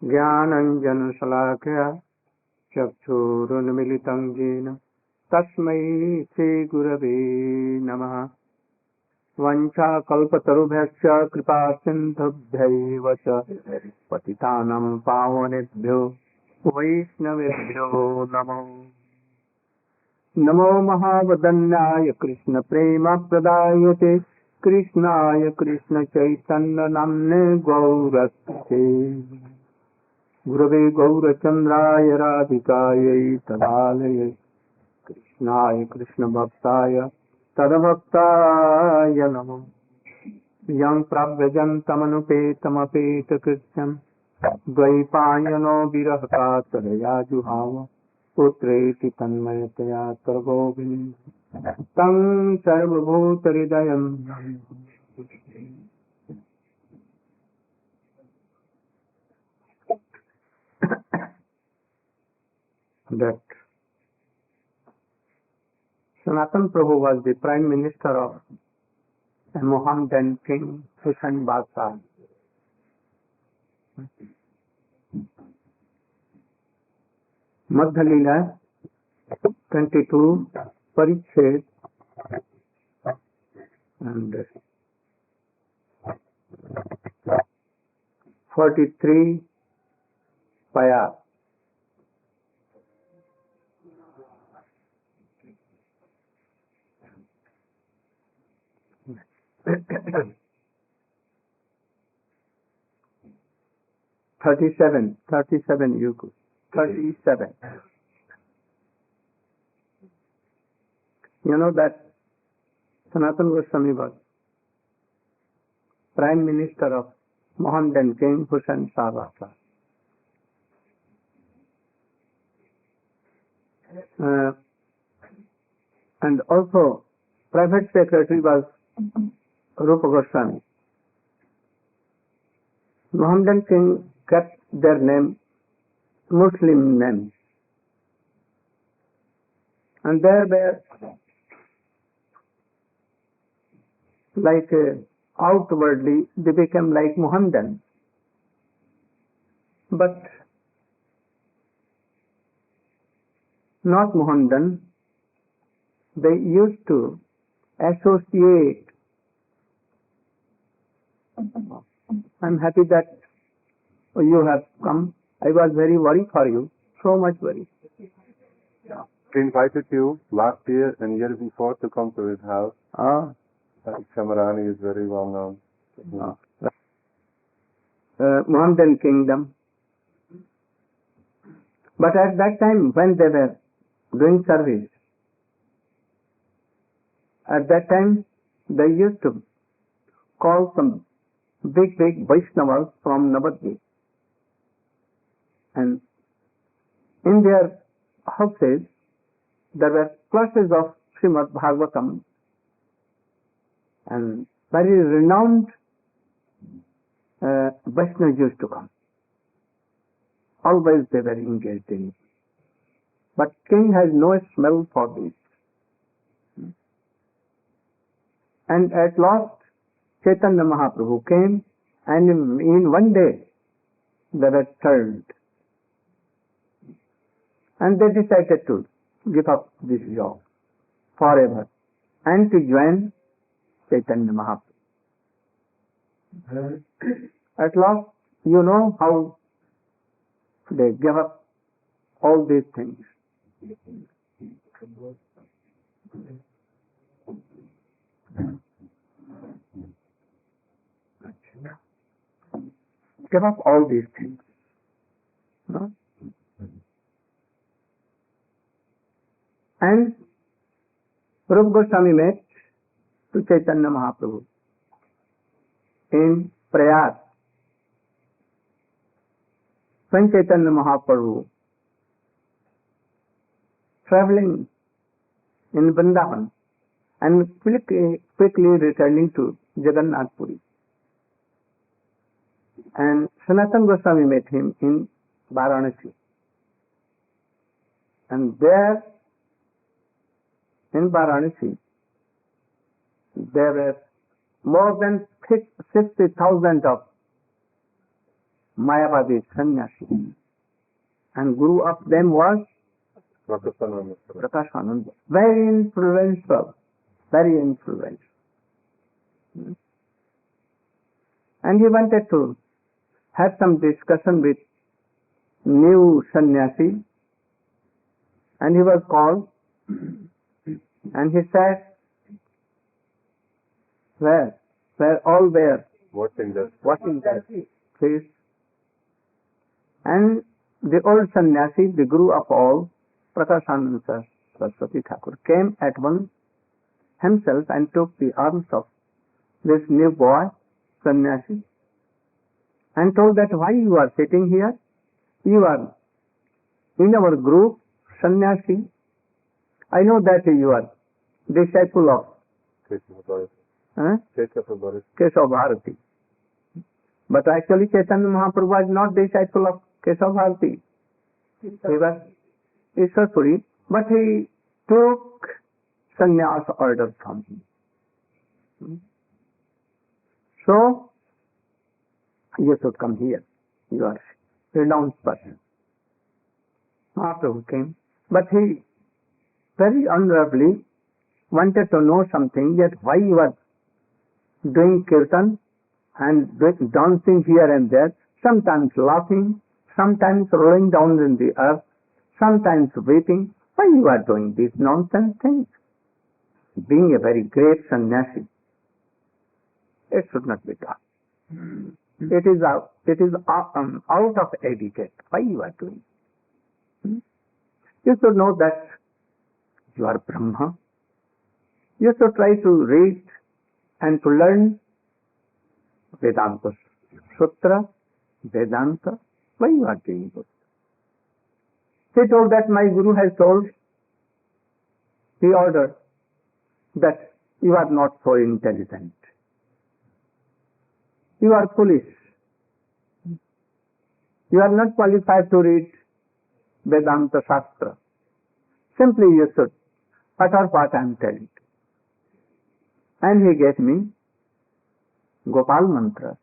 ज्ञानाञ्जनशलाकया चक्षुरुन्मिलितं येन तस्मै श्रीगुरवे नमः। वञ्चाकल्पतरुभ्यश्च कृपासिन्धुभ्यैव च पतितानां पावनेभ्यो वैष्णवेभ्यो नमो नमो महावदन्याय कृष्णप्रेमप्रदायते कृष्णाय कृष्णचैतन्यनाम्ने गौरक्षे गुरवे गौरचन्द्राय राधिकायै तदालये कृष्णाय कृष्णभक्ताय तद्भक्ताय नमो यं प्रव्रजन्तमनुपेतमपेतकृत्यं द्वैपायनो विरहकातरया जुहाव पुत्रेति तन्मयतया सर्वोऽभिनीतं तं सर्वभूतहृदयं that Sanatana Prabhu was the Prime Minister of a Mohammedan king, Hussain Badshah. Madhya Leela 22 Parichet and 43 Paya. Thirty-seven you could. 37. You know that Sanatana Gosvami was Prime Minister of Mohammedan King Hussain Badshah. And also Private Secretary was Rupa Goswami. Mohammedan King kept their name Muslim names. And there were like outwardly they became like Mohammedan. But not Mohammedan. They used to associate. I'm happy that you have come. I was very worried for you, so much worried. We invited you last year and year before to come to his house. Shamarani is very well known. Mohammedan kingdom. But at that time when they were doing service, at that time they used to call some big Vaishnavas from Navadvip. And in their houses there were classes of Srimad Bhagavatam and very renowned Vaishnavas used to come. Always they were engaged in it. But king has no smell for this. And at last Chaitanya Mahaprabhu came and in one day they were turned. And they decided to give up this job forever and to join Chaitanya Mahaprabhu. At last, you know how they gave up all these things. Give up all these things. No? And Rupa Goswami met to Chaitanya Mahaprabhu in Prayag. When Chaitanya Mahaprabhu traveling in Vrindavan and quickly returning to Jagannath Puri. And Sanatana Goswami met him in Varanasi. And there in Varanasi there were more than 60,000 of Mayavadi sannyasi. And guru of them was Prakasananda. Prakasananda. Very influential. Very influential. And he wanted to have some discussion with new sannyasi. And he was called. And he said, where all were Watching that. Please. And the old sannyasi, the guru of all, Prakasananda Sarasvati Thakur, came at once himself and took the arms of this new boy, sannyasi, and told that why you are sitting here? You are in our group, sannyasi. I know that you are disciple of Kesava Bharati. But actually Chaitanya Mahaprabhu was not disciple of Kesava Bharati. He was Ishwarpuri, but he took sannyas order from him. So, you should come here. You are a renounced person. Mahaprabhu came, but he very honorably wanted to know something, that why you are doing kirtan and dancing here and there, sometimes laughing, sometimes rolling down in the earth, sometimes weeping. Why you are doing these nonsense things? Being a very great sannyasi, it should not be done. It is out of etiquette. Why you are doing? You should know that you are Brahma. You should try to read and to learn Vedanta Sutra, Vedanta. Why you are doing this? He told that my Guru has told, he ordered that you are not so intelligent. You are foolish. You are not qualified to read Vedanta Shastra. Simply you should utter what I am telling. And he gave me Gopal mantra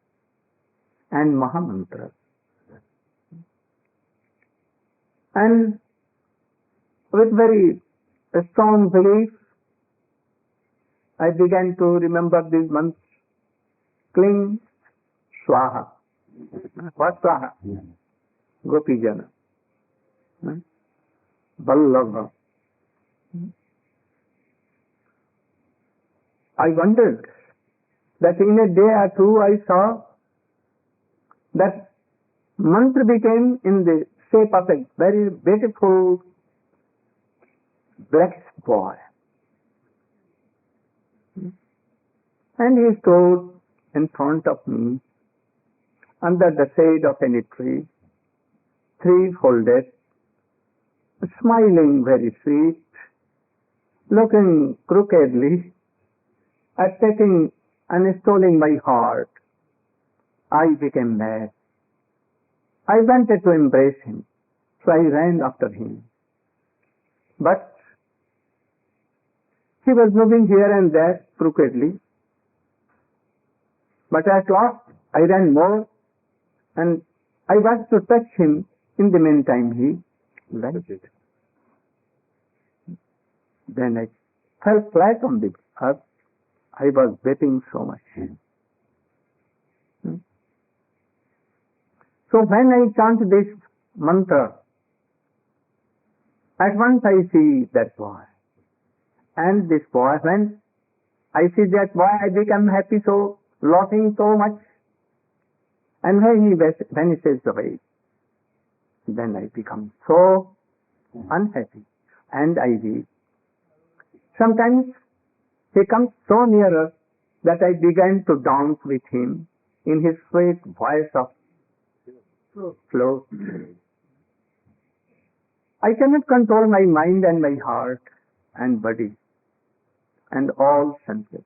and Maha mantra. And with very strong belief, I began to remember these mantras. Cling, Swaha. What Swaha? Gopijana. Vallabha. I wondered that in a day or two I saw that mantra became in the shape of a very beautiful black boy. And he stood in front of me under the shade of any tree, three-folded, smiling very sweet, looking crookedly, attacking and stealing my heart. I became mad. I wanted to embrace him, so I ran after him. But he was moving here and there crookedly. But at last I ran more, and I was to touch him. In the meantime he vanished. Then I fell flat on the earth. I was weeping so much. So when I chant this mantra, at once I see that boy. And this boy, when I see that boy, I become happy, so laughing so much. And when he vanishes away, then I become so unhappy. And I weep. Sometimes he comes so nearer that I began to dance with him in his sweet voice of flow. I cannot control my mind and my heart and body and all senses.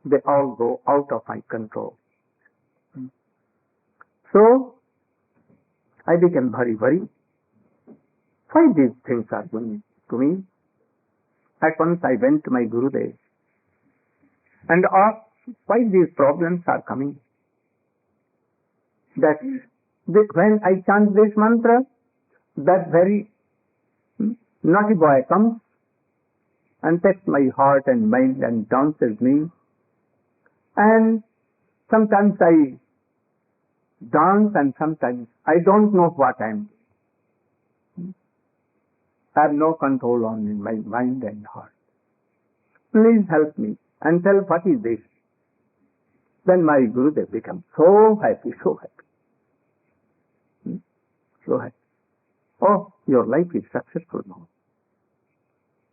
They all go out of my control. So I became very worried. Why these things are going to me? At once I went to my Gurudev and asked why these problems are coming. that when I chant this mantra, that very naughty boy comes and takes my heart and mind and dances me. And sometimes I dance and sometimes I don't know what I am doing. I have no control on my mind and heart. Please help me and tell what is this. Then my Gurudev becomes so happy, so happy. So happy. Oh, your life is successful now.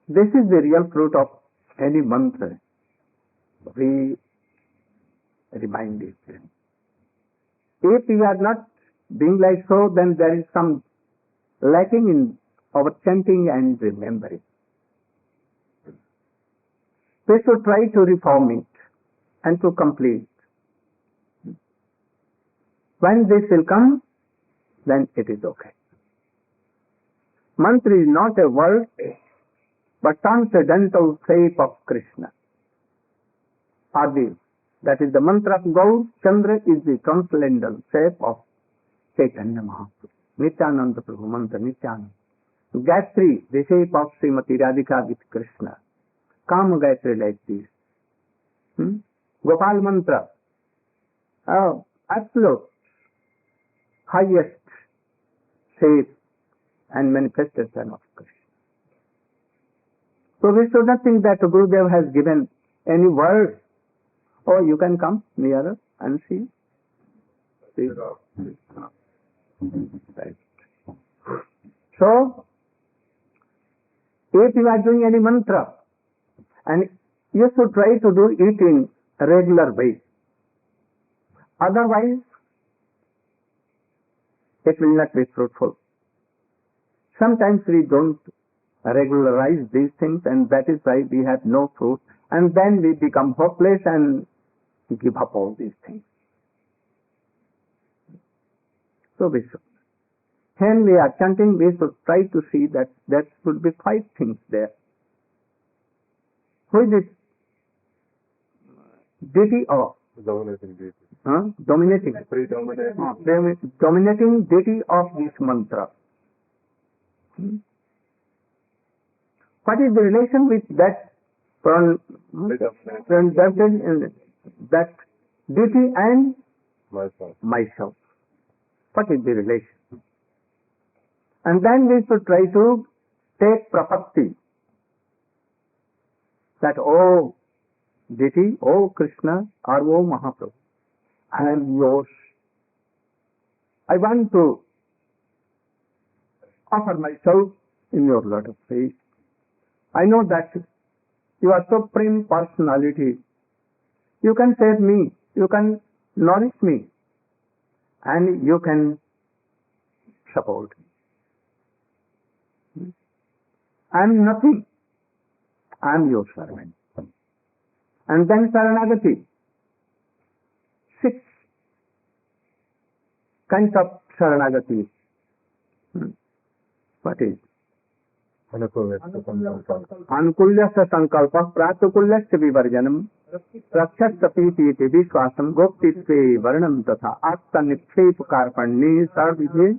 This is the real fruit of any mantra. We remind it. If we are not being like so, then there is some lacking in our chanting and remembering. We should try to reform it and to complete. When this will come, then it is okay. Mantra is not a word, but transcendental shape of Krishna. Adi, that is the mantra of God. Chandra is the transcendental shape of Chaitanya Mahaprabhu. Nityananda Prabhu mantra, Nityananda. Gayatri, the shape of Srimati Radhika with Krishna. Kama Gayatri like this. Gopal mantra, absolute, highest shape and manifestation of Krishna. So we should not think that Gurudev has given any word. Oh, you can come nearer and see. Right. So, if you are doing any mantra, and you should try to do it in a regular way. Otherwise, it will not be fruitful. Sometimes we don't regularize these things, and that is why we have no fruit, and then we become hopeless and give up all these things. So we should. When we are chanting, we should try to see that there should be 5 things there. Who is it? Deity of? Dominating deity. Dominating. Predominating. Dominating deity of this mantra. What is the relation with that that deity and myself? What is the relation? And then we should try to take prapatti. That, oh deity, oh Krishna, or oh Mahaprabhu, I am yours. I want to offer myself in your lotus feet. I know that you are supreme personality. You can save me, you can nourish me, and you can support me. I am nothing. I am your servant. And then Saranagati. 6 kinds of Saranagati. What is? Anukulyasya sankalpa pratukulyasya vivarjanam rakshasapiti vishwasam goptitve varnam tatha atta nipsep karpanni sarvidhe.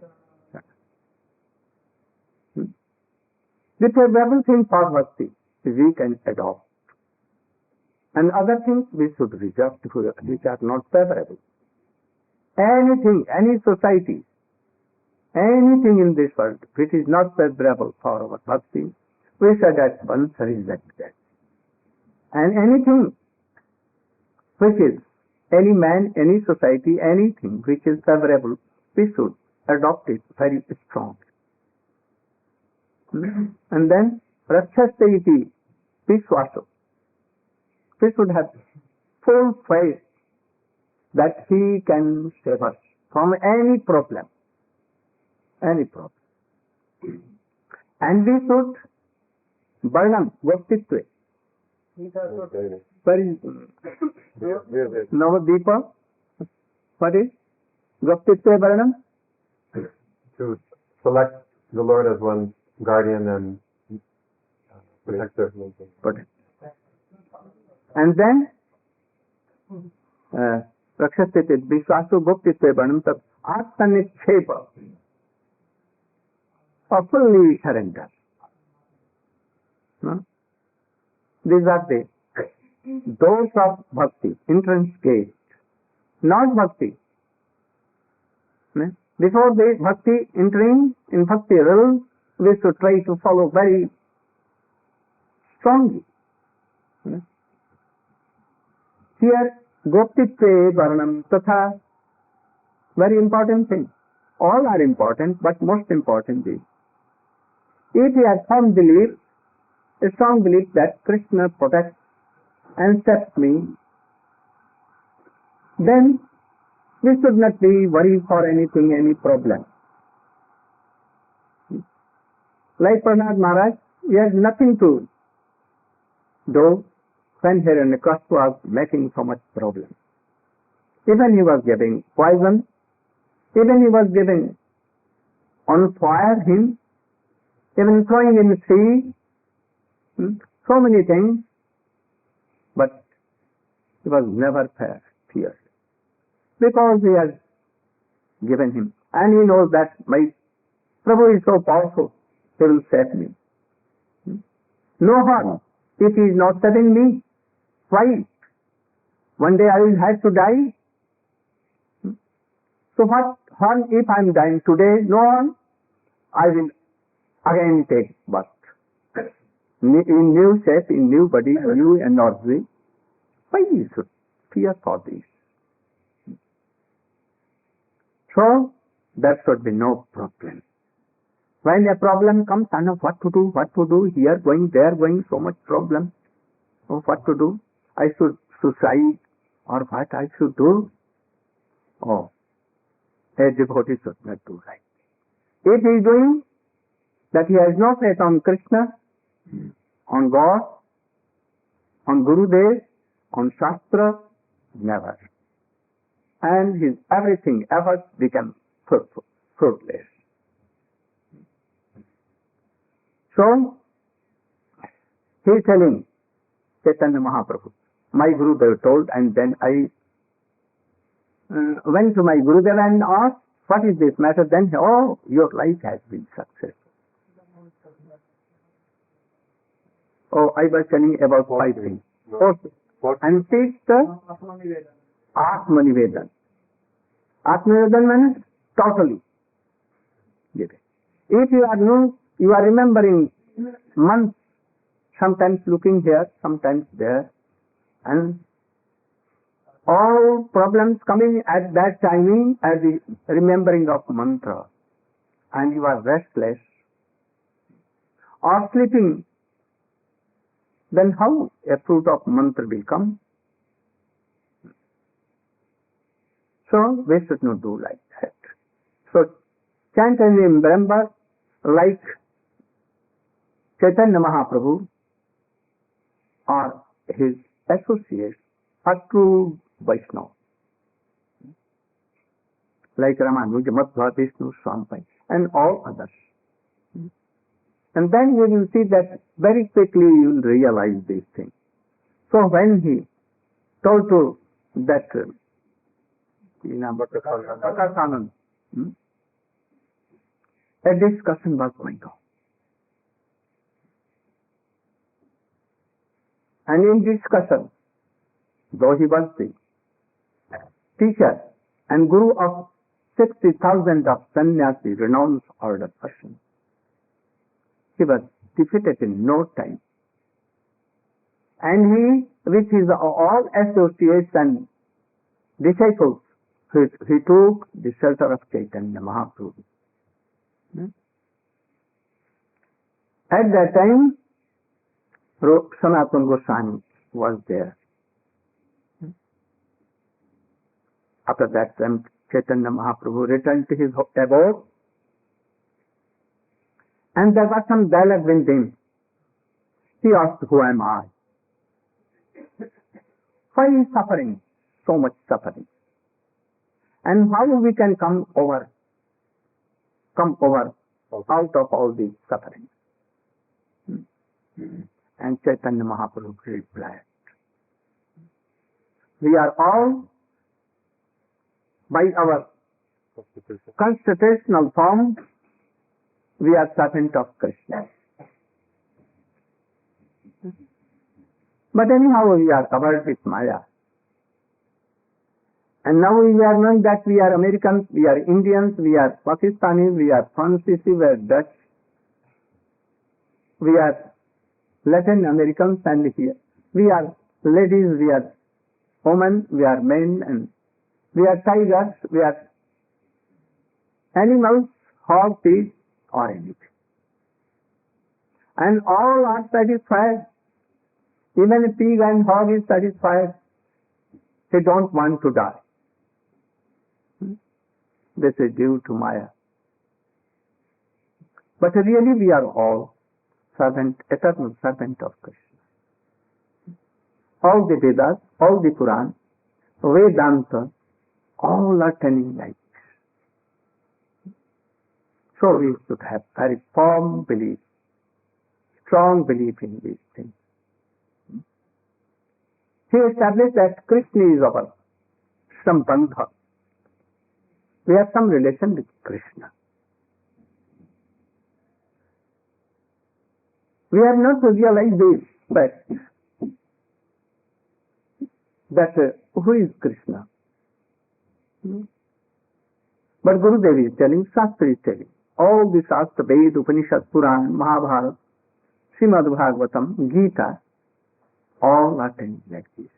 With everything for bhakti we can adopt. And other things we should reject which are not favorable. Anything, any society, anything in this world which is not favorable for our bhakti, we should at once reject that. And anything which is, any man, any society, anything which is favorable, we should adopt it very strong. And then, rakshasya iti vishwasa. We should have full faith that he can save us from any problem. Any problem. And we should varnam, goptitve. Where is Navadipa? What is? Goptitve varnam? To select the Lord as one's guardian and protector. And then Rakshasya vishwasu goptitve varnam tat Atmanikshepa, or fully surrender. No? These are the doors of bhakti, entrance gate, not bhakti. No? Before the bhakti, entering in bhakti realm, we should try to follow very strongly. No? Here, Goptitve Varnam Tatha, very important thing. All are important, but most important is, if we have firm belief, a strong belief that Krishna protects and sets me, then we should not be worried for anything, any problem. Like Prahlad Maharaj, he has nothing to do when Hiranyakashipu was making so much problem. Even he was giving poison, even he was giving on fire him, even throwing in the sea, so many things, but he was never feared, because he has given him, and he knows that my Prabhu is so powerful, he will save me. No harm if he is not saving me. Why? One day I will have to die. So what harm if I am dying today? No harm. I will again take birth. In new shape, in new body, new energy. Why you should fear for this? So there should be no problem. When a problem comes, I know what to do, here going, there going, so much problem. Oh, what to do? I should suicide, or what I should do? Oh, a devotee should not do right. If he is doing that, he has no faith on Krishna, on God, on Gurudev, on Shastra, never. And his everything, efforts become fruitless. So, he is telling Chaitanya Mahaprabhu, my Gurudev told, and then I went to my Gurudev and asked, what is this matter? Then, oh, your life has been successful. Oh, I was telling about 5 things. Fourth, and sixth, Atmanivedan. Atmanivedan means totally giving. If you are remembering months, sometimes looking here, sometimes there, and all problems coming at that timing as the remembering of mantra, and you are restless or sleeping, then how a fruit of mantra will come? So we should not do like that. So chant and remember like Chaitanya Mahaprabhu or his associates are true Vaishnava, like Ramanuja, Madhva, Vishnu, Swami, and all others. And then you will see that very quickly you will realize these things. So when he told to that Prakasananda, a discussion was going on. And in discussion, though he was the teacher and guru of 60,000 of sannyasi, renowned order person, he was defeated in no time. And he, with his all associates and disciples, he took the shelter of Chaitanya Mahaprabhu. At that time, Sanatana Gosvami was there. After that time, Chaitanya Mahaprabhu returned to his abode, and there was some dialogue with him. He asked, who am I? Why is suffering? So much suffering. And how we can come over out of all these sufferings? And Chaitanya Mahaprabhu replied, we are all, by our constitutional form, we are servant of Krishna. But anyhow, we are covered with Maya. And now we are knowing that we are Americans, we are Indians, we are Pakistanis, we are Francis, we are Dutch, we are Latin Americans, and here we are ladies, we are women, we are men, and we are tigers, we are animals, horses, or anything. And all are satisfied. Even a pig and hog is satisfied. They don't want to die. This is due to Maya. But really we are all servant, eternal servant of Krishna. All the Vedas, all the Quran, Vedanta, all are telling like this. So we should have very firm belief, strong belief in these things. He established that Krishna is our Sambandha. We have some relation with Krishna. We have not realized this, that who is Krishna? But Gurudev is telling, Shastra is telling. All the Shastra, Ved, Upanishad, Puran, Mahabharata, Srimad Bhagavatam, Gita, all are telling like this.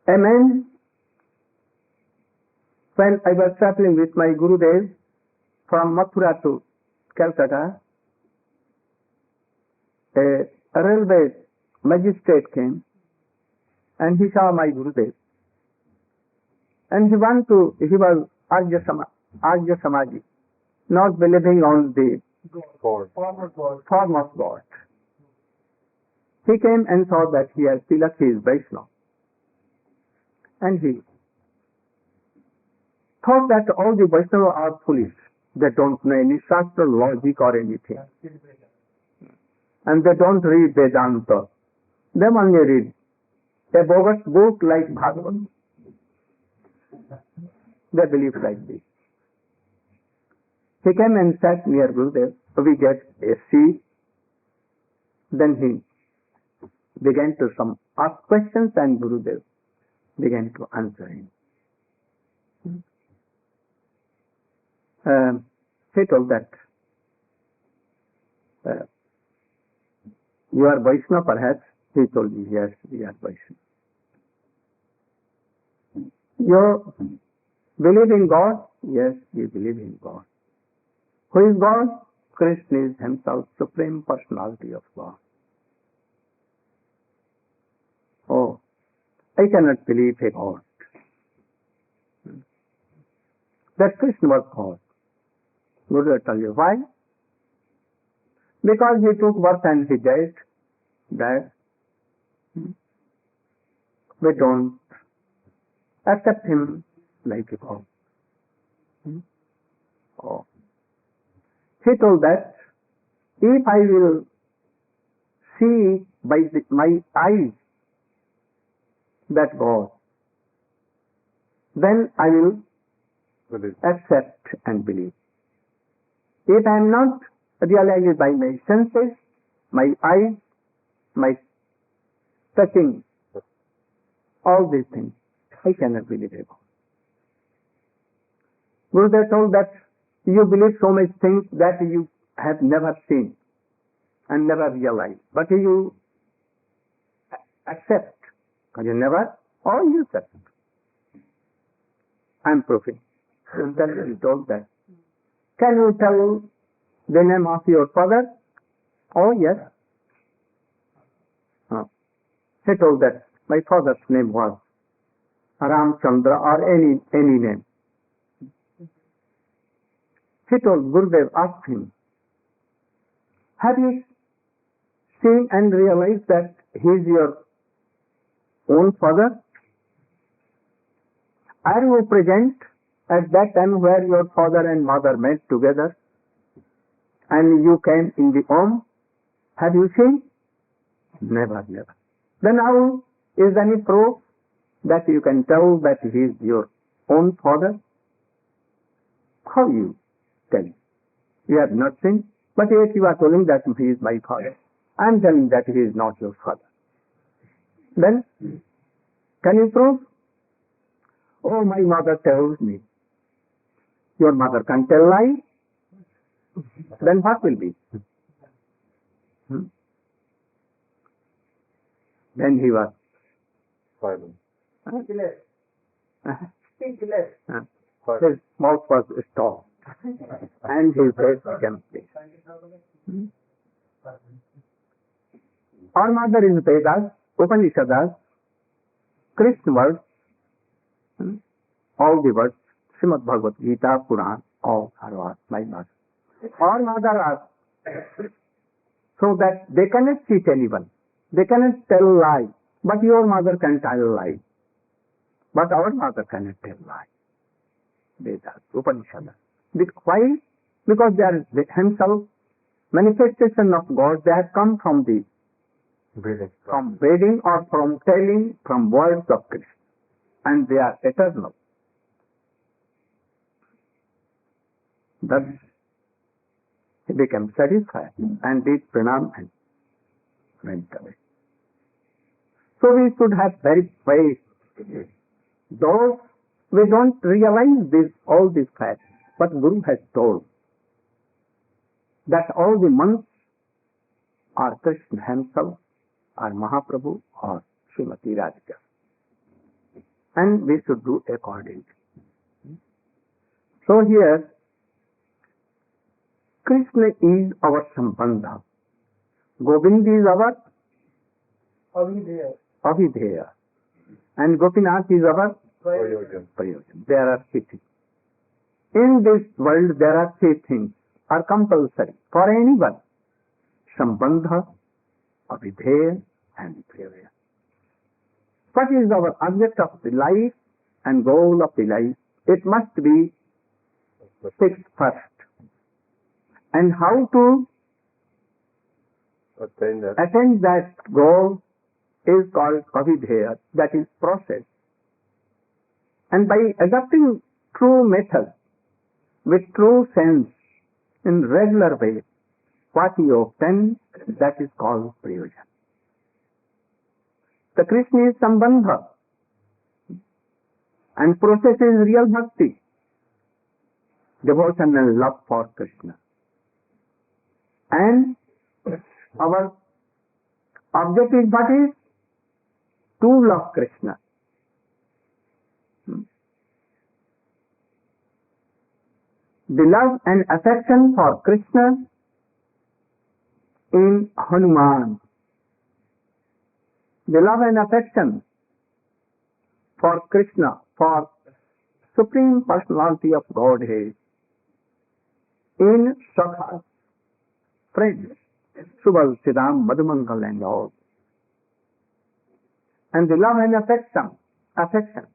A man, when I was traveling with my Gurudev from Mathura to Calcutta, a railway magistrate came and he saw my Gurudev. And he was Arya Samaji, not believing on the form of God. He came and saw that he has tilak, he is Vaishnava. And he thought that all the Vaishnava are foolish. They don't know any Shastra, logic or anything. And they don't read Vedanta. They only read a bogus book like Bhagavad. They believe like this. He came and sat near Gurudev. We get a seat. Then he began to ask questions and Gurudev began to answer him. He told that you are Vaishnava perhaps? He told me, yes, we are Vaishnava. You believe in God? Yes, we believe in God. Who is God? Krishna is himself, Supreme Personality of God. Oh, I cannot believe a God. That Krishna was God. Guru will tell you why? Because he took birth and he died. We don't accept him like a God. Oh. He told that if I will see by my eyes that God, then I will accept and believe. If I am not realized by my senses, my eyes, my touching, all these things, I cannot believe in God. Gurudev told that you believe so many things that you have never seen and never realized, but you accept. You never, or you accept. I am proving. And then he told that. Can you tell the name of your father? Oh yes. He told that my father's name was Ramchandra or any name. He told Gurudev, asked him, have you seen and realized that he is your own father? Are you present at that time where your father and mother met together and you came in the home? Have you seen? Never. Then how is any proof that you can tell that he is your own father? How you tell? You have not seen, but yet you are telling that he is my father. I am telling that he is not your father. Then, can you prove? Oh, my mother tells me. Your mother can tell lie? Then what will be? Then he was silent. His mouth was stopped and his head became big. Our mother is Vedas, Upanishads, Krishna words, all the words, Srimad Bhagavad Gita, Puran, all are my mother. Our mother are so that they cannot cheat anyone. They cannot tell lie. But your mother can tell lie. But our mother cannot tell lie. Vedas, Upanishads. Why? Because they are himself manifestation of God. They have come from the from reading or from telling from words of Krishna. And they are eternal. Thus, he became satisfied and did pranam and went away. So we should have very faith. Though we don't realize all these facts, but Guru has told that all the monks are Krishna himself, or Mahaprabhu, or Srimati Radhika. And we should do accordingly. So here, Krishna is our Sambandha. Govind is our Avidheya. And Gopinath is our Prayojan. There are three things. In this world there are three things are compulsory for anyone. Sambandha, Avidheya and Prayojan. What is our object of the life and goal of the life? It must be fixed first. And how to attain that goal is called avidheya, that is process. And by adopting true method with true sense in regular way, what you obtain, that is called prayojan. The Krishna is Sambandha and process is real bhakti, devotion and love for Krishna. And our object is what is? To love Krishna. The love and affection for Krishna in Hanuman. The love and affection for Krishna, for Supreme Personality of Godhead in Sakha, friends, Subal, Siddham, Madhumangal and all. And the love and affection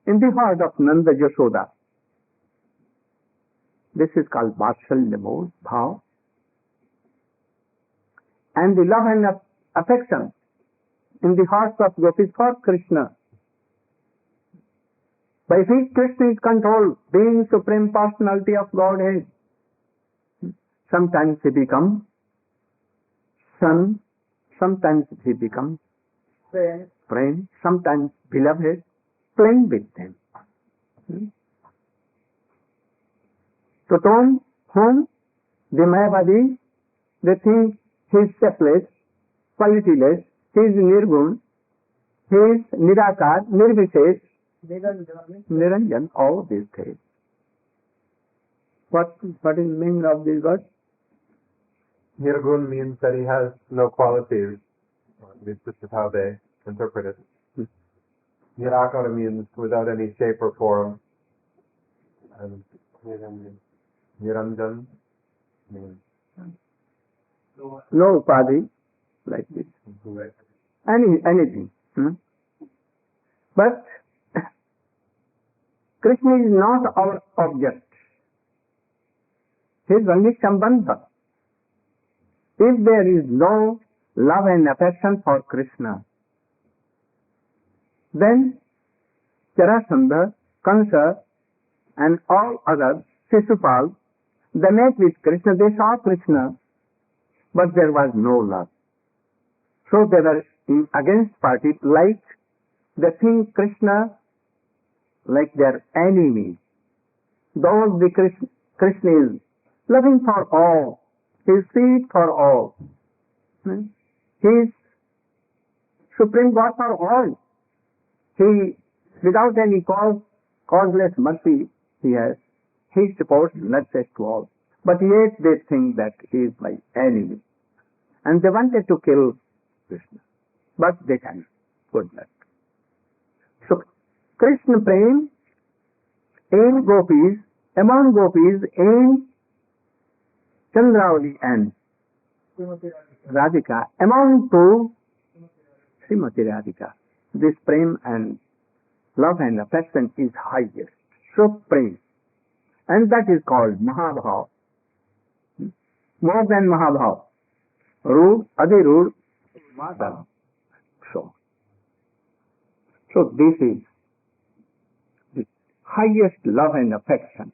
in the heart of Nanda Yashoda. This is called Vatsalya Mode, Bhav. And the love and affection in the hearts of gopis for Krishna. By which Krishna is controlled, being Supreme Personality of Godhead. Sometimes he becomes son, sometimes he becomes friend, sometimes beloved, playing with them. To whom the Mayavadi, they think he is shapeless, qualityless, he is nirgun, he is nirakar, nirvishesh, niranjan, all these things. What is the meaning of this word? Nirgun means that he has no qualities. This is how they interpret it. Nirakara means without any shape or form. And Niranjan means no upadhi, like this. Anything. But Krishna is not our object. He is only Sambandha. If there is no love and affection for Krishna, Then Sarasvati, Kansa and all others, Shishupal, they met with Krishna, they saw Krishna, but there was no love. So they were in against party, like they think Krishna like their enemy. Though the Krishna is loving for all, he is sweet for all. He is Supreme God for all. He, without any causeless mercy he has, he supports nurtures to all. But yet they think that he is my enemy. And they wanted to kill Krishna. But they can could not. So Krishna Prem in gopis, among gopis in Chandravali and Radhika, among two Srimati Radhika, this prem and love and affection is highest, supreme, and that is called Mahabhav. More than Mahabhav. Rud, Adhirud, Madhav. So this is the highest love and affection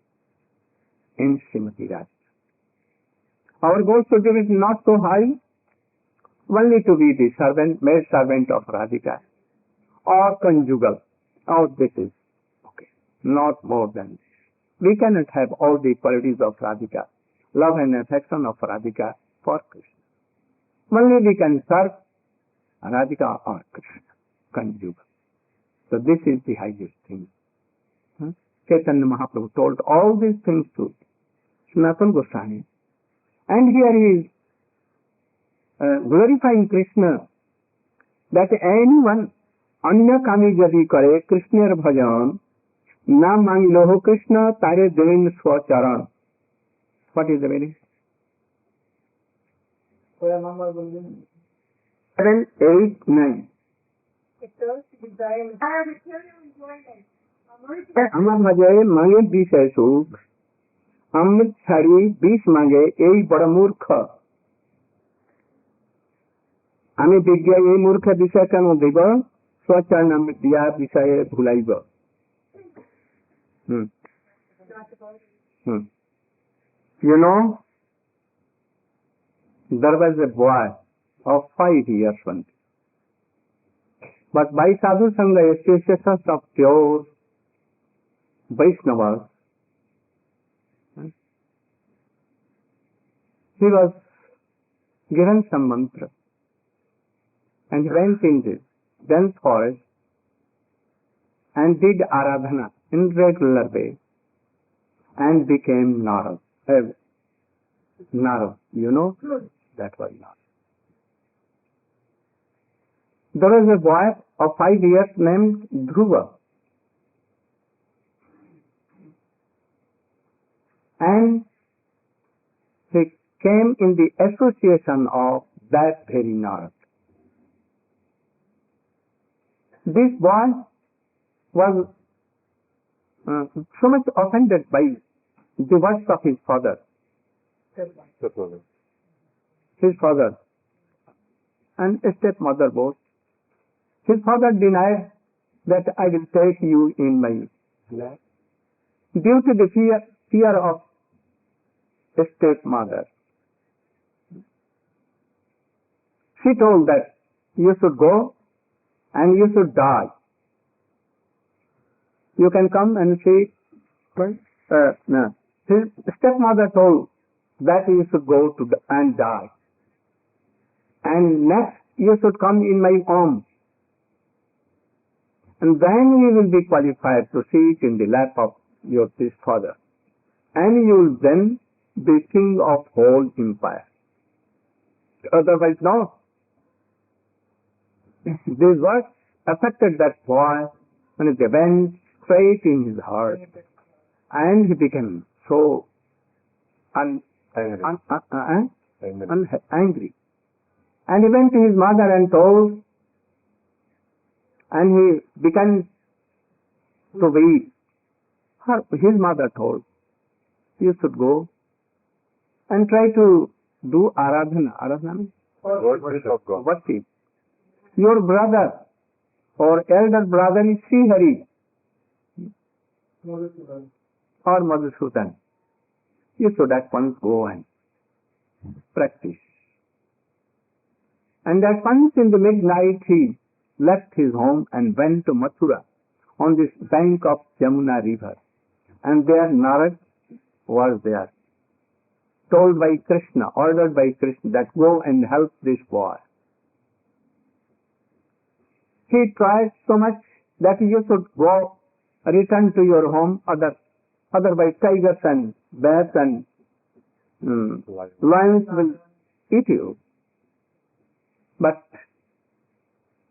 in Srimati Radhika. Our goal should be not so high, only to be the servant, male servant of Radhika, or conjugal. Oh, this is okay. Not more than this. We cannot have all the qualities of Radhika, love and affection of Radhika for Krishna. Only we can serve Radhika or Krishna, conjugal. So this is the highest thing. Chaitanya Mahaprabhu told all these things to Sanatana Goswami. And here he is glorifying Krishna, that anyone anya kami jadi kare Krishna bhajan na mangiloho Krishna tare devin swacharan. What is the meaning? 7, 8, 9. আমার মাঝে মাঙে বিষয় সুখ অমৃত ছাড়ি বিষ মাঙে এই বড় মূর্খ আমি বিজ্ঞা এই মূর্খ বিষয় কেন দিব স্বচরণ অমৃত দিয়া বিষয়ে ভুলাইব You know, there was a boy of 5 years only. But by sadhu sangha associations of pure Vaishnavas, he was given some mantra and he went in this dense forest and did aradhana in regular way and became Narad. Narad, you know, that was Narad. There was a boy of 5 years named Dhruva. And he came in the association of that very Narad. This boy was so much offended by the words of his father. His father and stepmother both. His father denied that I will take you in my lap. Due to the fear of stepmother, she told that you should go and you should die. You can come and see. No. His stepmother told that you should go to and die. And next you should come in my home. And then you will be qualified to sit in the lap of this father. And you will then be king of whole empire. Otherwise, no. These words affected that boy and they went straight in his heart. And he became so angry. And he went to his mother and told, and he began to weep. His mother told, you should go and try to do aradhana. Aradhana means worship. Your brother or elder brother is Sri Hari or Madhusudan. You should at once go and practice. And at once in the midnight he left his home and went to Mathura on this bank of Yamuna river. And there Narad was there, told by Krishna, ordered by Krishna that go and help this boy. He tried so much that you should go, return to your home, otherwise tigers and bears and lions will eat you. But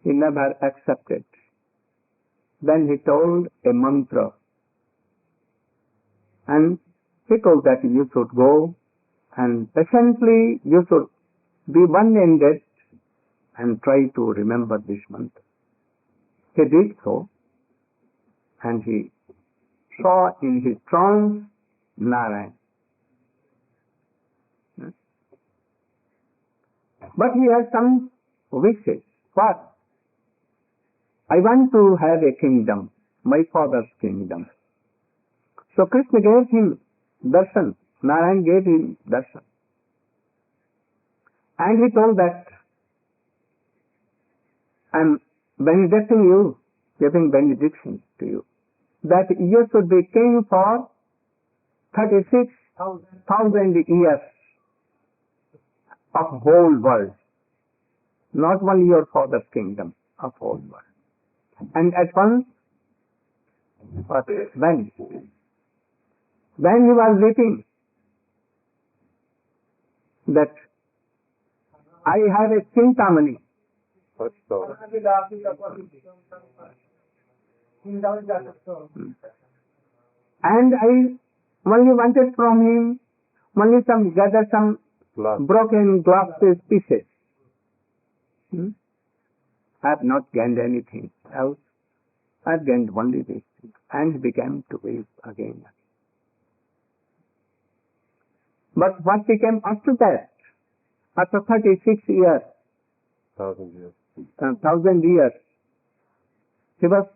he never accepted. Then he told a mantra, and he told that you should go and patiently you should be one-ended and try to remember this mantra. He did so, and he saw in his trance Narayan. But he had some wishes. What? I want to have a kingdom, my father's kingdom. So Krishna gave him darshan. Narayan gave him darshan. And he told that, I am benedicting you, giving benediction to you, that you should be king for 36,000 years of whole world, not only your father's kingdom, of whole world. And at once, when he was weeping, that I have a chintamani. And I only wanted from him gather some broken glass pieces. I have not gained anything else. I have gained only this thing. And he began to weep again. But what became after that? After 36 years, 1,000 years, he was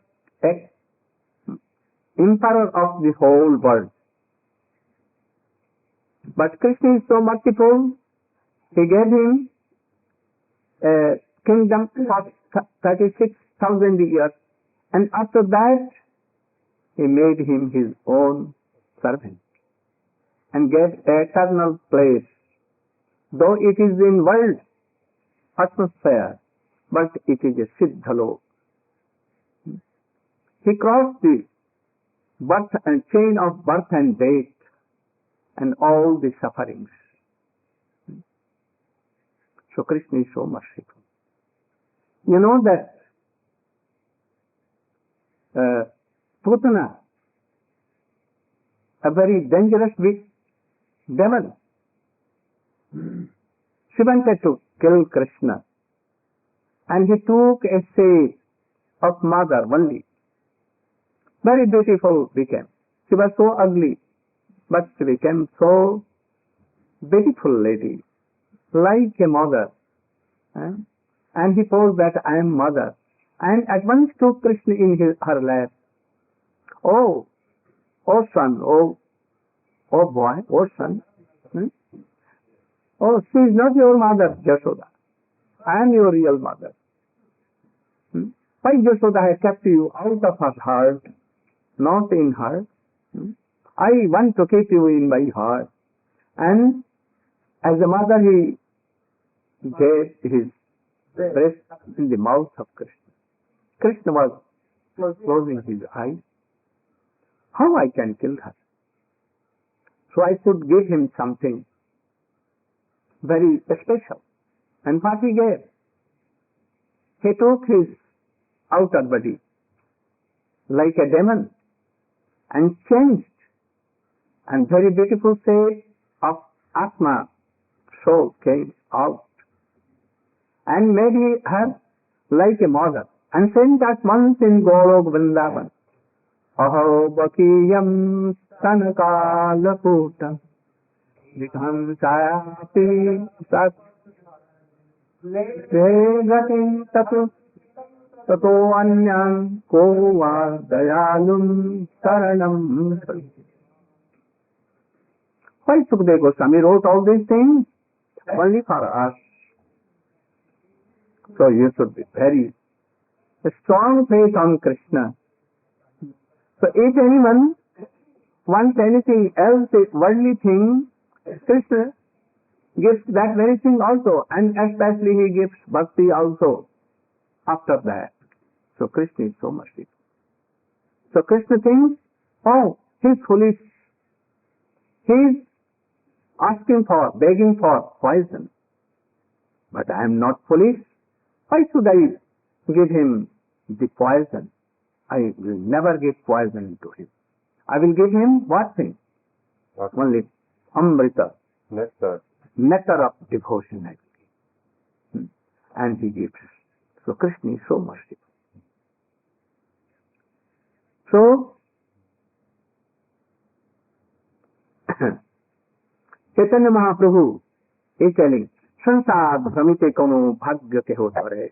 emperor of the whole world. But Krishna is so merciful, he gave him a kingdom for 36,000 years, and after that he made him his own servant and gave eternal place, though it is in world atmosphere, but it is a siddhalok. He crossed the birth and chain of birth and death and all the sufferings. So Krishna is so merciful. You know that Putana, a very dangerous big devil, she wanted to kill Krishna, and he took a shape of mother only. Very beautiful became. She was so ugly, but she became so beautiful lady, like a mother. And he told that I am mother, and at once took Krishna in her lap. Oh son, oh boy, oh son. Oh, she is not your mother, Yashoda. I am your real mother. Why Yashoda has kept you out of her heart, not in her? I want to keep you in my heart. And as a mother, he gave his breast in the mouth of Krishna. Krishna was closing his eyes. How I can kill her? So I should give him something very special. And what he gave? He took his outer body like a demon and changed, and very beautiful shape of Atma, soul, came out and made her like a mother and sent at once in Golok Vrindavan. Aho bakiyam stanakalaputam vikam sayapi sat vegatim tatu tato anyam ko va dayalum saranam. Why Sukadeva Goswami wrote all these things? Only for us. So you should be very strong faith on Krishna. So if anyone wants anything else, a worldly thing, Krishna gives that very thing also, and especially he gives bhakti also after that. So Krishna is so merciful. So Krishna thinks, oh, he's foolish. He's asking for, begging for poison. But I am not foolish. Why should I give him the poison? I will never give poison to him. I will give him what thing? Okay. Only amrita, nectar of devotion I will give. And he gives. So Krishna is so merciful. So Chaitanya Mahaprabhu is telling, संसार भ्रमिते कोनो भाग्य के हो तरे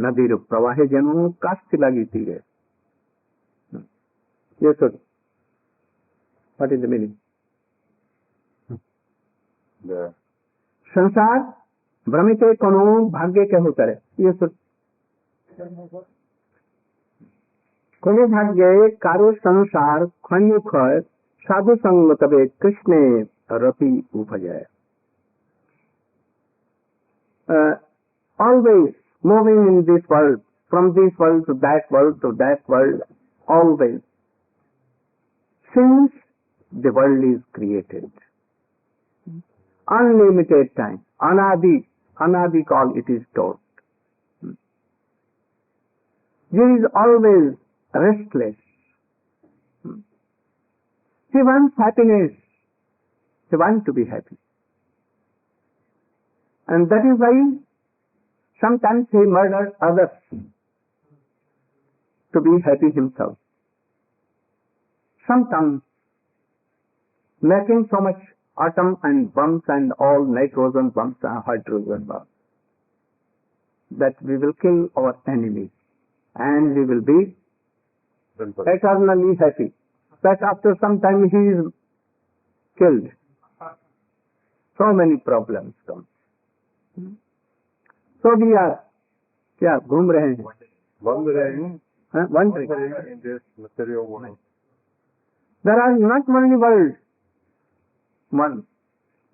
नदीर प्रवाहे जनो काष्ठ लगी तीरे. Yes, sir. What is the meaning? संसार भ्रमिते कोनो भाग्य के हो तरे. Yes, sir. कोनो भाग्य कारो संसार खन्युख साधु संग तबे कृष्णे रति उपजय. Always moving in this world, from this world to that world to that world, always. Since the world is created, unlimited time, anadi call it is taught. He is always restless. He wants happiness. He wants to be happy. And that is why sometimes he murders others to be happy himself. Sometimes making so much atom and bombs and all nitrogen bombs and hydrogen bombs that we will kill our enemies and we will be eternally happy. But after some time he is killed. So many problems come. So we are क्या घूम रहे हैं wandering in this material world. There are not only worlds, one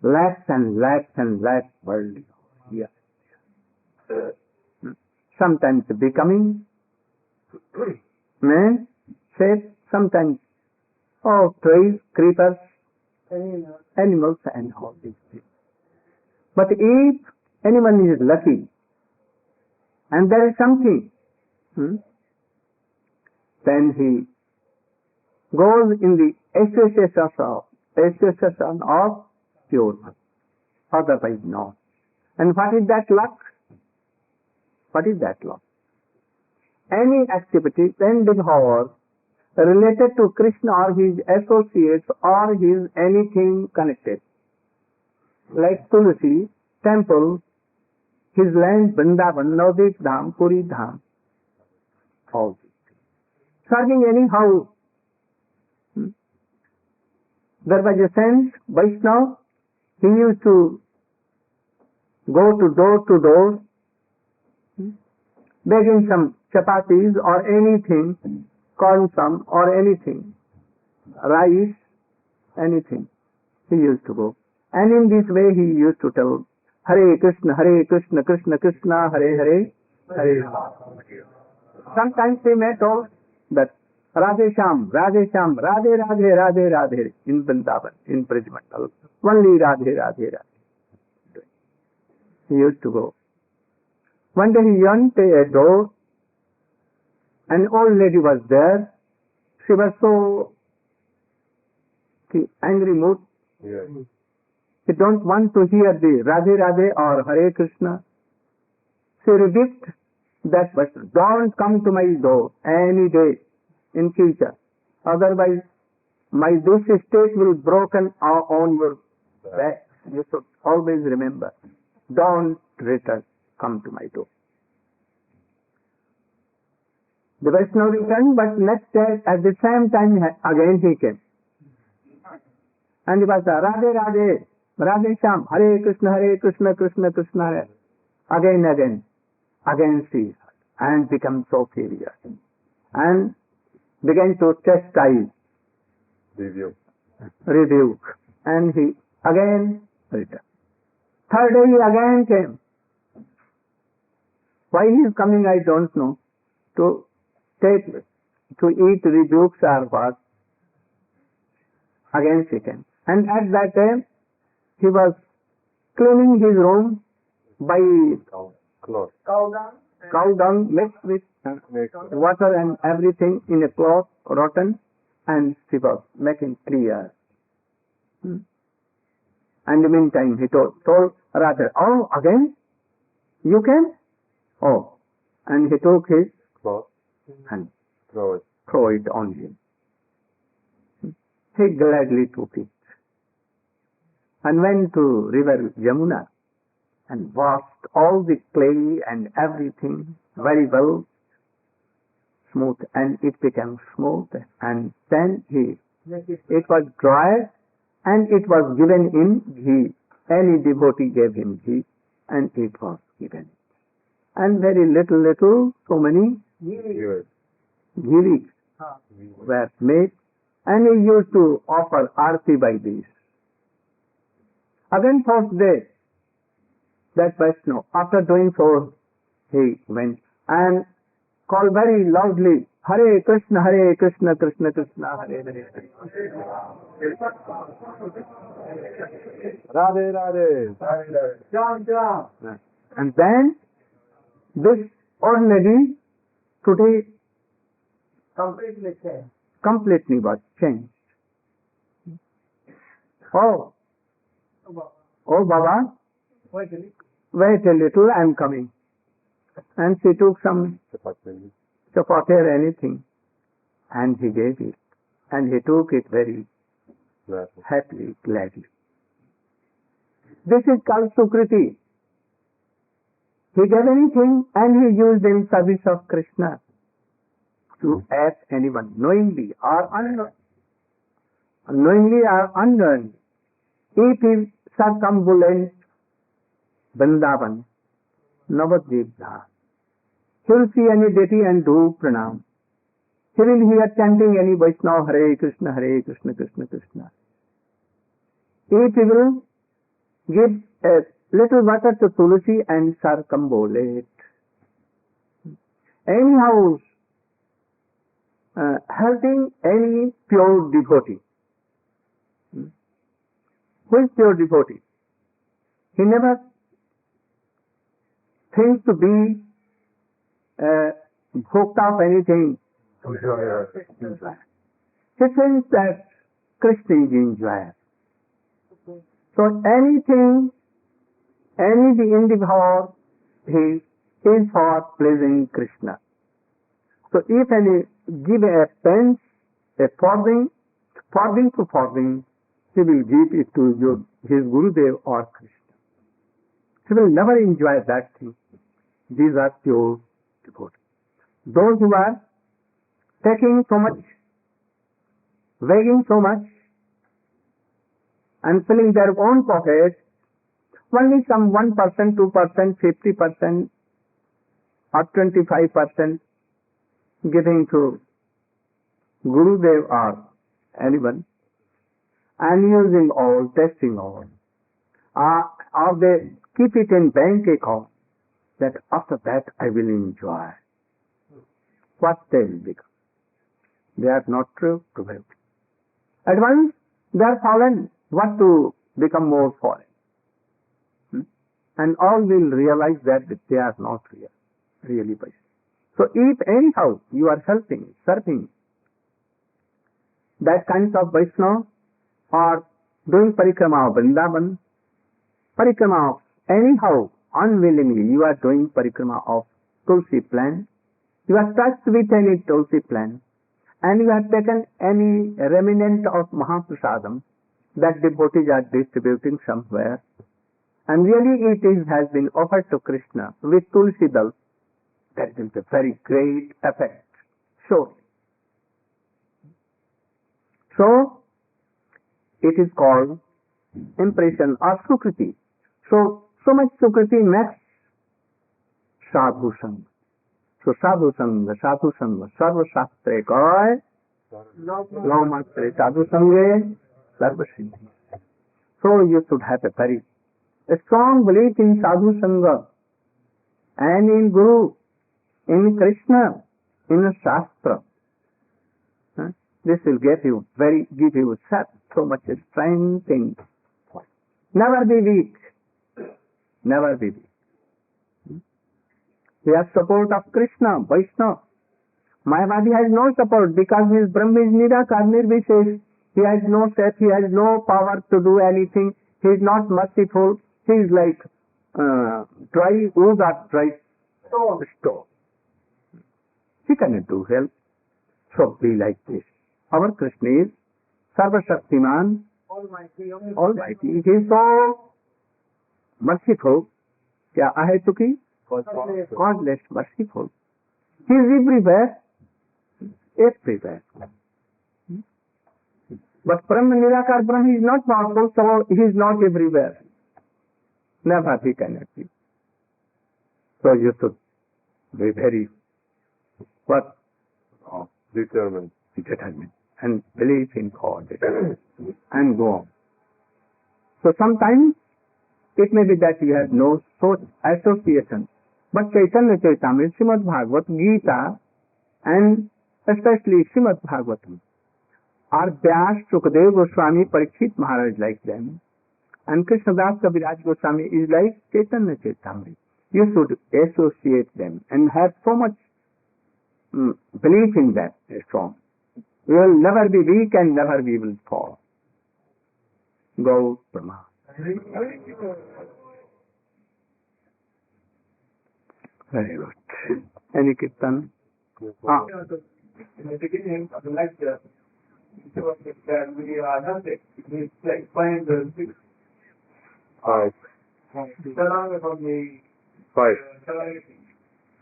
lakhs and lakhs and lakhs worlds here. Sometimes becoming man, shape, sometimes trees, creepers, animals and all these things. But if anyone is lucky and there is something, then he goes in the association of pure bhakti. Otherwise not. And what is that luck? What is that luck? Any activity endeavor related to Krishna or his associates or his anything connected. Like Tulsi, temple, his land, Vrindavan, Navadvip Dham, Puri Dham, all these things. Serving anyhow. There was a saint, Vaishnava, he used to go to door, begging some chapatis or anything, corn some or anything, rice, anything. He used to go. And in this way he used to tell, Hare Krishna, Krishna Krishna, Hare Hare, Hare Rama. Sometimes he may told that Radhe Sham, Radhe Sham, Radhe Radhe, Radhe Radhe, in Vrindavan, in Brajmandal. Only Radhe Radhe Radhe. He used to go. One day he went to a door, an old lady was there. She was so angry mood. Yes. She don't want to hear the Radhe Radhe or Hare Krishna. She rebuked that person. Don't come to my door any day in future. Otherwise, my this state will broken on your back. You should always remember. Don't return, come to my door. The Vaishnava returned, but next day at the same time again he came. And he was Radhe Radhe, Radhe Sham, Hare Krishna, Krishna Krishna Hare. Again she heard and became so furious and began to chastise, rebuke, and he again returned. Third day he again came. Why he is coming I don't know. To eat rebukes or what. Again she came. And at that time he was cleaning his room by cow dung mixed with water and everything in a cloth, rotten, and she was making prayer. And in the meantime he told Radha, oh, again? You came? Oh. And he took his cloth and throw it on him. He gladly took it and went to river Yamuna and washed all the clay and everything very well, smooth, and it became smooth, and then it was dried and it was given in ghee. Any devotee gave him ghee and it was given. And very little, so many ghee were made, and he used to offer arti by these. Again fourth day, that Vaishnava, after doing so, he went and called very loudly, Hare Krishna, Krishna Krishna, Hare Hare. Radhe Radhe. And then this old lady today completely was changed. Oh Baba, wait a little, I am coming. And she took some chapati or anything, and he gave it, and he took it very happily, gladly. This is called Sukriti. He gave anything and he used in service of Krishna to ask anyone, knowingly or unknowingly. If he circumambulate Vrindavan, Navadvipdha, he will see any deity and do pranam. He will hear chanting any Vaishnava, Hare Krishna, Krishna Krishna. If he will give a little water to Tulsi and circumambulate. Anyhow, helping any pure devotee. Who is pure devotee? He never thinks to be hooked up anything. He thinks that Krishna is enjoyer. So anything, any endeavor, he is for pleasing Krishna. So if any give a pence, a farthing, he will give it to his Gurudev or Krishna. He will never enjoy that thing. These are pure devotees. Those who are taking so much, begging so much, and filling their own pockets, only some 1%, 2%, 50%, or 25% giving to Gurudev or anyone, and using all, testing all, or they keep it in bank account, that after that I will enjoy. What they will become? They are not true to them. At once they are fallen. What to become more fallen? And all will realize that they are not really Vaishnava. So if anyhow you are helping, serving that kind of Vaishnava, or doing parikrama of Vrindavan, parikrama of anyhow, unwillingly you are doing parikrama of Tulsi plant, you are touched with any Tulsi plant, and you have taken any remnant of Mahaprasadam that devotees are distributing somewhere, and really has been offered to Krishna with Tulsi dal, that is a very great effect surely. So, it is called impression or sukriti. So much sukriti makes sadhu sangha. So sadhu sangha, sarva shastre koi, lavmatre sadhu sangha, sarva siddhi. So you should have a very strong belief in sadhu sangha and in Guru, in Krishna, in Shastra. This will give you so much strength in. Never be weak. Never be weak. He has support of Krishna, Vaishnava. Mayavadi has no support because his Brahma is Nirakar, Nirvishesh. He has no step, he has no power to do anything. He is not merciful. He is like dry wood or dry stone. He cannot do help. So be like this. Our Krishna is Sarva Shaktiman, Almighty. He is so merciful. Kya ahetuki? Causeless, merciful. He is everywhere. Everywhere. But Brahma Nirakar Brahma is not powerful, so he is not everywhere. Never he cannot be. So you should be very determined and believe in God and go on. So sometimes it may be that you have no such association, but Chaitanya Charitamrita, Srimad Bhagavat, Gita, and especially Srimad Bhagavatam are Vyas, Shukadev Goswami, Parikshit Maharaj like them, and Krishnadas Kaviraj Goswami is like Chaitanya Charitamrita. You should associate them and have so much belief in that strong. We will never be weak and never we will fall. Go Brahma. Very good. Any kirtan? In the beginning of the lecture, it was that we are nothing. We explained the six. Five. Along from the Five.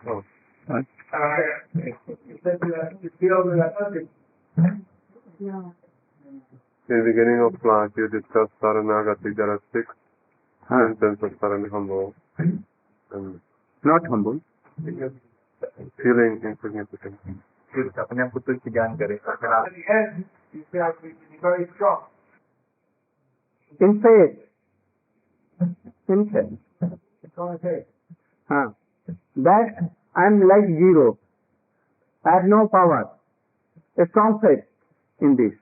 Oh. What? You said you feel we are nothing. In the beginning of class, you discussed Saranagati. There are six sentences of Saranagati. And Not humble. feeling insignificant. अपने आप को तुझ ज्ञान करे you have to be very strong. In faith. In faith. It's on faith. That I am like zero. I have no power. A strong faith in this.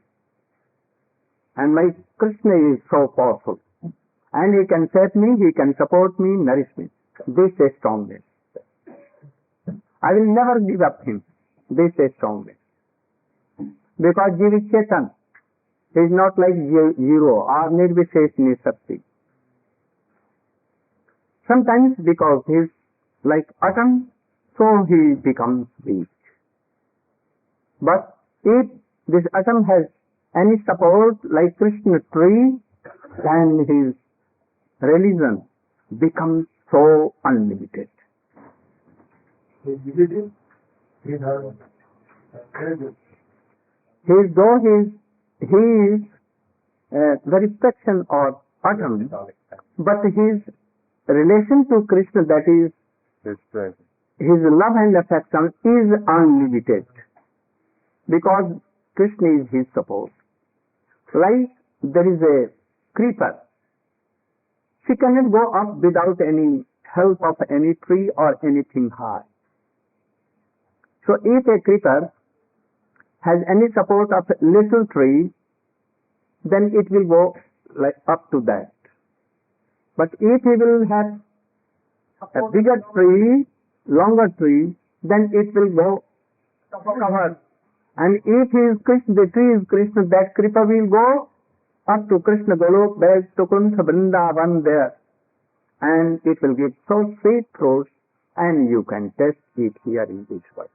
And my Krishna is so powerful. And he can save me, he can support me, nourish me. This is strongness. I will never give up him. This is strongness. Because Jiva is Chetan. He is not like zero or Nirvishesh Nisakti. Sometimes because he is like atom, so he becomes weak. But if this atom has any support like Krishna tree, then his religion becomes so unlimited. He is the reflection of atom, but his relation to Krishna, that is his love and affection, is unlimited. Because Krishna is his support. Like there is a creeper. She cannot go up without any help of any tree or anything high. So if a creeper has any support of a little tree, then it will go like up to that. But if he will have a bigger tree, longer tree, then it will go covered. And if the tree is Krishna, that creeper will go up to Krishna Golok, back to Kuntha Vrindavan there. And it will give so sweet fruits, and you can taste it here in this world.